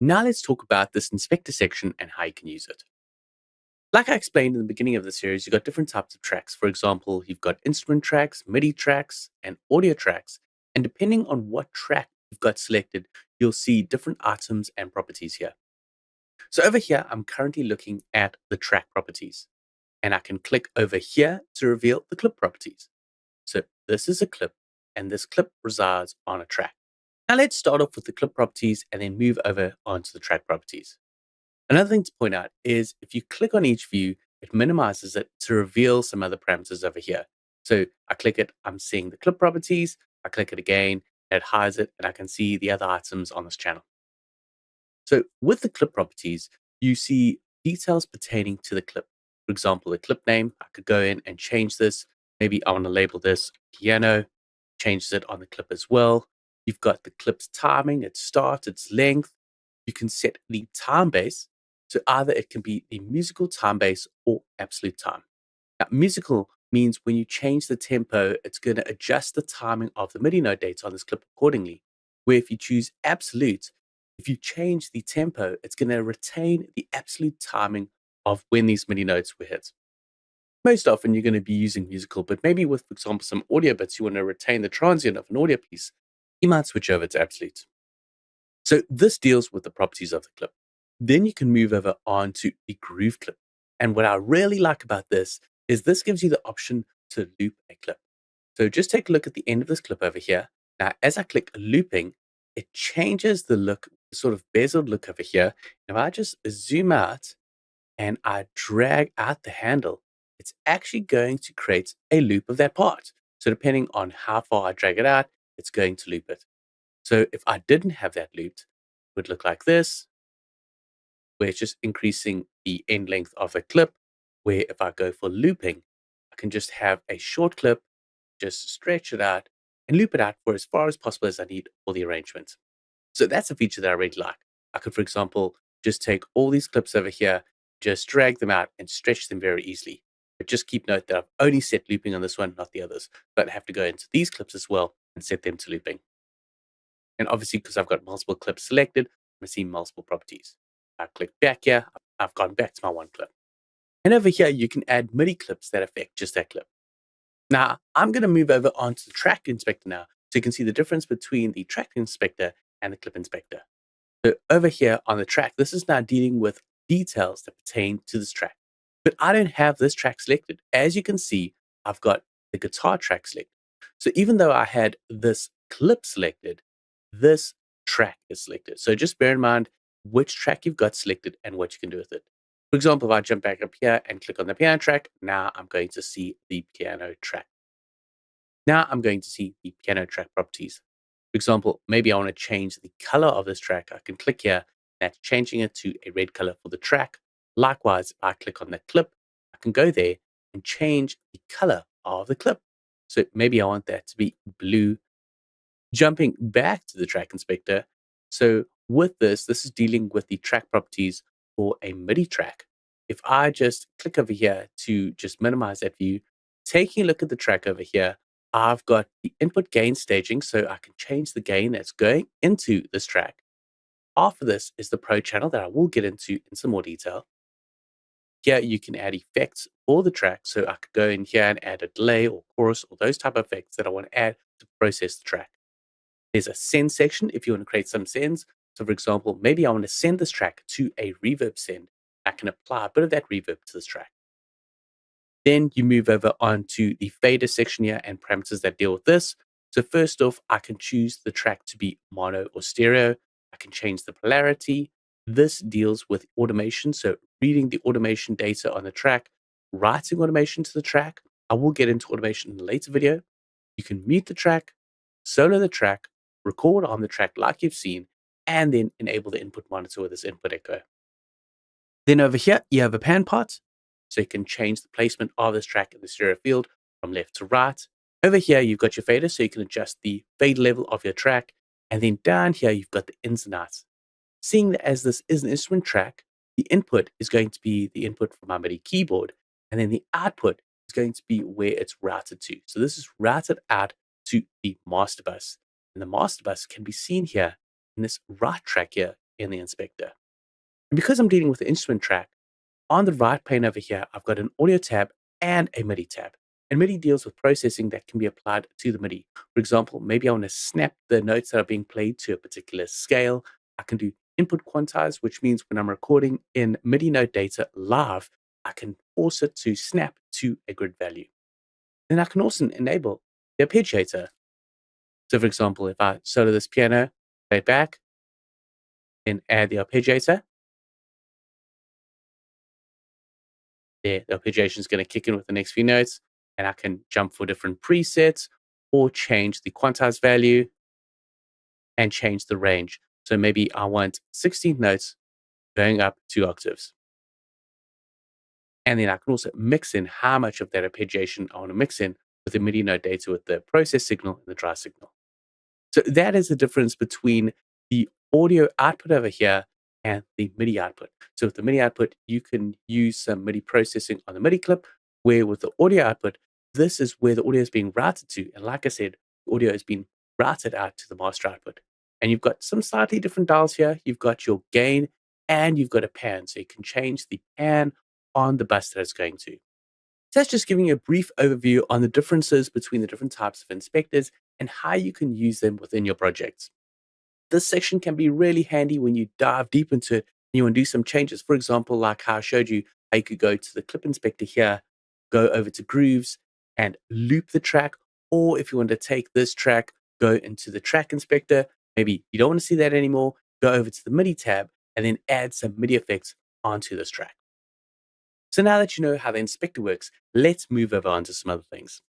Now let's talk about this inspector section and how you can use it. Like I explained in the beginning of the series, you've got different types of tracks. For example, you've got instrument tracks, MIDI tracks, and audio tracks. And depending on what track you've got selected, you'll see different items and properties here. So over here, I'm currently looking at the track properties. And I can click over here to reveal the clip properties. So this is a clip, and this clip resides on a track. Now let's start off with the clip properties and then move over onto the track properties. Another thing to point out is if you click on each view, it minimizes it to reveal some other parameters over here. So I click it, I'm seeing the clip properties. I click it again, it hides it, and I can see the other items on this channel. So with the clip properties, you see details pertaining to the clip. For example, the clip name, I could go in and change this. Maybe I want to label this piano, changes it on the clip as well. You've got the clip's timing, its start, its length. You can set the time base. So either it can be the musical time base or absolute time. Now, musical means when you change the tempo, it's going to adjust the timing of the MIDI note data on this clip accordingly. Where if you choose absolute, if you change the tempo, it's going to retain the absolute timing of when these MIDI notes were hit. Most often you're going to be using musical, but maybe with, for example, some audio bits, you want to retain the transient of an audio piece, you might switch over to absolute. So this deals with the properties of the clip. Then you can move over on to the groove clip. And what I really like about this gives you the option to loop a clip. So just take a look at the end of this clip over here. Now, as I click looping, it changes the look, sort of bezeled look over here. If I just zoom out and I drag out the handle, it's actually going to create a loop of that part. So depending on how far I drag it out, it's going to loop it. So if I didn't have that looped, it would look like this, where it's just increasing the end length of the clip, where if I go for looping, I can just have a short clip, just stretch it out and loop it out for as far as possible as I need for the arrangement. So that's a feature that I really like. I could, for example, just take all these clips over here, just drag them out and stretch them very easily. But just keep note that I've only set looping on this one, not the others. But I have to go into these clips as well and set them to looping. And obviously, because I've got multiple clips selected, I'm seeing multiple properties. I click back here, I've gone back to my one clip. And over here, you can add MIDI clips that affect just that clip. Now, I'm going to move over onto the track inspector now, so you can see the difference between the track inspector and the clip inspector. So over here on the track, this is now dealing with details that pertain to this track. But I don't have this track selected. As you can see, I've got the guitar track selected. So even though I had this clip selected, this track is selected. So just bear in mind which track you've got selected and what you can do with it. For example, if I jump back up here and click on the piano track, now I'm going to see the piano track. Now I'm going to see the piano track properties. For example, maybe I want to change the color of this track. I can click here, that's changing it to a red color for the track. Likewise, if I click on the clip, I can go there and change the color of the clip. So maybe I want that to be blue. Jumping back to the track inspector. So with this is dealing with the track properties for a MIDI track. If I just click over here to just minimize that view, taking a look at the track over here, I've got the input gain staging, so I can change the gain that's going into this track. After this is the Pro channel that I will get into in some more detail. Here you can add effects for the track, so I could go in here and add a delay or chorus or those type of effects that I want to add to process the track. There's a send section if you want to create some sends. So for example, maybe I want to send this track to a reverb send. I can apply a bit of that reverb to this track. Then you move over onto the fader section here and parameters that deal with this. So first off, I can choose the track to be mono or stereo. I can change the polarity. This deals with automation. So reading the automation data on the track, writing automation to the track. I will get into automation in a later video. You can mute the track, solo the track, record on the track like you've seen, and then enable the input monitor with this input echo. Then over here, you have a pan part. So you can change the placement of this track in the stereo field from left to right. Over here, you've got your fader, so you can adjust the fade level of your track. And then down here, you've got the ins and outs. Seeing that as this is an instrument track, the input is going to be the input from my MIDI keyboard. And then the output is going to be where it's routed to. So this is routed out to the master bus. And the master bus can be seen here in this right track here. in the inspector. And because I'm dealing with the instrument track, on the right pane over here, I've got an audio tab and a MIDI tab. And MIDI deals with processing that can be applied to the MIDI. For example, maybe I want to snap the notes that are being played to a particular scale. I can do input quantize, which means when I'm recording in MIDI note data live, I can force it to snap to a grid value. Then I can also enable the arpeggiator. So for example, if I solo this piano, play it back, then add the arpeggiator, there, the arpeggiation is going to kick in with the next few notes, and I can jump for different presets or change the quantize value and change the range. So maybe I want 16 notes going up 2 octaves. And then I can also mix in how much of that arpeggiation I want to mix in with the MIDI note data with the process signal and the dry signal. So that is the difference between the audio output over here and the MIDI output. So with the MIDI output, you can use some MIDI processing on the MIDI clip, where with the audio output, this is where the audio is being routed to. And like I said, the audio is being routed out to the master output. And you've got some slightly different dials here. You've got your gain and you've got a pan. So you can change the pan on the bus that it's going to. So that's just giving you a brief overview on the differences between the different types of inspectors and how you can use them within your projects. This section can be really handy when you dive deep into it and you want to do some changes. For example, like how I showed you, how you could go to the clip inspector here, go over to grooves and loop the track. Or if you want to take this track, go into the track inspector. Maybe you don't want to see that anymore, go over to the MIDI tab and then add some MIDI effects onto this track. So now that you know how the inspector works, let's move over onto some other things.